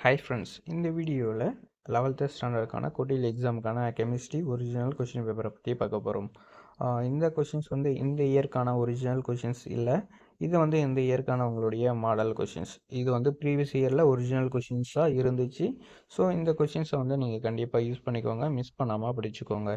Hi friends, இந்த வீடியோவில் 11th ஸ்டாண்டர்டுக்கான குவார்ட்டர்லி எக்ஸாமுக்கான கெமிஸ்ட்ரி ஒரிஜினல் கொஷின் பேப்பரை பற்றி பார்க்க போகிறோம். இந்த கொஷின்ஸ் வந்து இந்த இயர்க்கான ஒரிஜினல் கொஷின்ஸ் இல்லை, இது வந்து இந்த இயர்க்கான உங்களுடைய மாடல் கொஷின்ஸ். இது வந்து ப்ரீவியஸ் இயரில் ஒரிஜினல் கொஷின்ஸாக இருந்துச்சு. ஸோ இந்த கொஷின்ஸை வந்து நீங்கள் கண்டிப்பாக யூஸ் பண்ணிக்கோங்க, மிஸ் பண்ணாமல் படிச்சுக்கோங்க.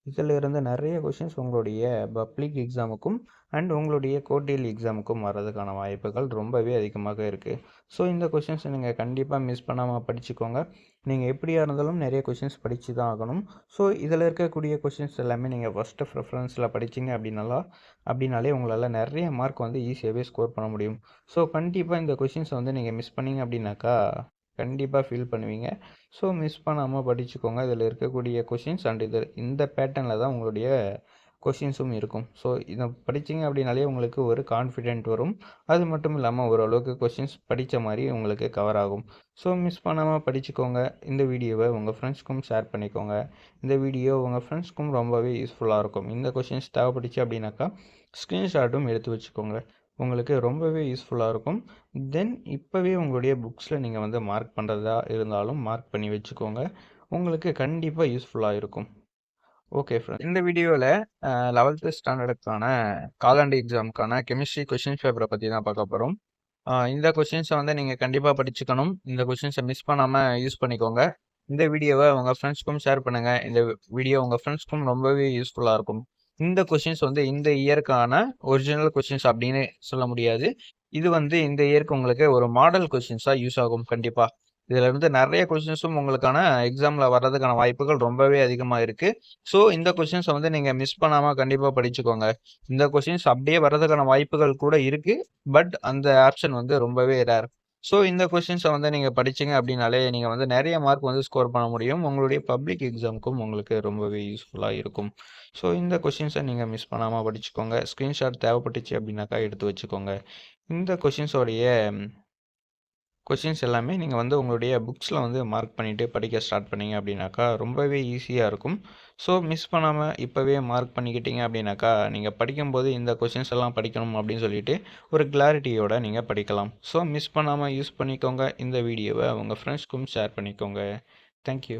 இதில் இருந்து நிறைய கொஷின்ஸ் உங்களுடைய பப்ளிக் எக்ஸாமுக்கும் அண்ட் உங்களுடைய குவார்ட்டர்லி எக்ஸாமுக்கும் வர்றதுக்கான வாய்ப்புகள் ரொம்பவே அதிகமாக இருக்குது. ஸோ இந்த கொஷின்ஸை நீங்கள் கண்டிப்பாக மிஸ் பண்ணாமல் படிச்சுக்கோங்க. நீங்கள் எப்படியா இருந்தாலும் நிறைய கொஷின்ஸ் படித்து தான் ஆகணும். ஸோ இதில் இருக்கக்கூடிய கொஷின்ஸ் எல்லாமே நீங்கள் ஃபஸ்ட்டு ப்ரிஃபரன்ஸில் படிச்சிங்க அப்படின்னாலே உங்களால் நிறைய மார்க் வந்து ஈஸியாகவே ஸ்கோர் பண்ண முடியும். ஸோ கண்டிப்பாக இந்த கொஷின்ஸை வந்து நீங்கள் மிஸ் பண்ணிங்க அப்படின்னாக்கா கண்டிப்பாக ஃபீல் பண்ணுவீங்க. ஸோ மிஸ் பண்ணாமல் படிச்சுக்கோங்க. இதில் இருக்கக்கூடிய கொஷின்ஸ் அண்ட் இந்த பேட்டர்னில் தான் உங்களுடைய கொஷின்ஸும் இருக்கும். ஸோ இதை படிச்சிங்க அப்படின்னாலே உங்களுக்கு ஒரு கான்ஃபிடென்ட் வரும். அது மட்டும் இல்லாமல் ஓரளவுக்கு கொஷின்ஸ் படித்த மாதிரி உங்களுக்கு கவர் ஆகும். ஸோ மிஸ் பண்ணாமல் படிச்சுக்கோங்க. இந்த வீடியோவை உங்கள் ஃப்ரெண்ட்ஸ்க்கும் ஷேர் பண்ணிக்கோங்க. இந்த வீடியோ உங்கள் ஃப்ரெண்ட்ஸ்க்கும் ரொம்பவே யூஸ்ஃபுல்லாக இருக்கும். இந்த கொஷின்ஸ் தேவைப்பட்டுச்சு அப்படின்னாக்கா ஸ்க்ரீன்ஷாட்டும் எடுத்து வச்சுக்கோங்க. உங்களுக்கு ரொம்பவே யூஸ்ஃபுல்லாக இருக்கும். தென் இப்போவே உங்களுடைய புக்ஸில் நீங்கள் வந்து மார்க் பண்ணுறதா இருந்தாலும் மார்க் பண்ணி வச்சுக்கோங்க. உங்களுக்கு கண்டிப்பாக யூஸ்ஃபுல்லாக இருக்கும். ஓகே ஃப்ரெண்ட்ஸ், இந்த வீடியோவில் 11th ஸ்டாண்டர்டுக்கான காலாண்டு எக்ஸாமுக்கான கெமிஸ்ட்ரி கொஷின் பேப்பரை பற்றி தான் பார்க்க போகிறோம். இந்த கொஷின்ஸை வந்து நீங்கள் கண்டிப்பாக படிச்சுக்கணும். இந்த கொஷின்ஸை மிஸ் பண்ணாமல் யூஸ் பண்ணிக்கோங்க. இந்த வீடியோவை உங்கள் ஃப்ரெண்ட்ஸ்க்கும் ஷேர் பண்ணுங்கள். இந்த வீடியோ உங்கள் ஃப்ரெண்ட்ஸ்க்கும் ரொம்பவே யூஸ்ஃபுல்லாக இருக்கும். இந்த கொஷின்ஸ் வந்து இந்த இயர்க்கான ஒரிஜினல் கொஷின்ஸ் அப்படின்னு சொல்ல முடியாது. இது வந்து இந்த இயர்க்கு உங்களுக்கு ஒரு மாடல் கொஷின்ஸாக யூஸ் ஆகும். கண்டிப்பாக இதில் இருந்து நிறைய கொஷின்ஸும் உங்களுக்கான எக்ஸாமில் வர்றதுக்கான வாய்ப்புகள் ரொம்பவே அதிகமாக இருக்குது. ஸோ இந்த கொஷின்ஸை வந்து நீங்கள் மிஸ் பண்ணாமல் கண்டிப்பாக படிச்சுக்கோங்க. இந்த கொஷின்ஸ் அப்படியே வர்றதுக்கான வாய்ப்புகள் கூட இருக்குது, பட் அந்த ஆப்ஷன் வந்து ரொம்பவே ரேர். ஸோ இந்த கொஷின்ஸை வந்து நீங்கள் படிச்சிங்க அப்படின்னாலே நீங்கள் வந்து நிறைய மார்க் வந்து ஸ்கோர் பண்ண முடியும். உங்களுடைய பப்ளிக் எக்ஸாமுக்கும் உங்களுக்கு ரொம்பவே யூஸ்ஃபுல்லாக இருக்கும். ஸோ இந்த கொஷின்ஸை நீங்கள் மிஸ் பண்ணாமல் படிச்சுக்கோங்க. ஸ்க்ரீன்ஷாட் தேவைப்பட்டுச்சு அப்படின்னாக்கா எடுத்து வச்சுக்கோங்க. இந்த கொஷின்ஸ் எல்லாமே நீங்கள் வந்து உங்களுடைய புக்ஸில் வந்து மார்க் பண்ணிவிட்டு படிக்க ஸ்டார்ட் பண்ணிங்க அப்படின்னாக்கா ரொம்பவே ஈஸியாக இருக்கும். ஸோ மிஸ் பண்ணாமல் இப்போவே மார்க் பண்ணிக்கிட்டீங்க அப்படின்னாக்கா நீங்கள் படிக்கும்போது இந்த கொஷின்ஸ் எல்லாம் படிக்கணும் அப்படின்னு சொல்லிட்டு ஒரு கிளாரிட்டியோடு நீங்கள் படிக்கலாம். ஸோ மிஸ் பண்ணாமல் யூஸ் பண்ணிக்கோங்க. இந்த வீடியோவை உங்கள் ஃப்ரெண்ட்ஸ்க்கும் ஷேர் பண்ணிக்கோங்க. தேங்க்யூ.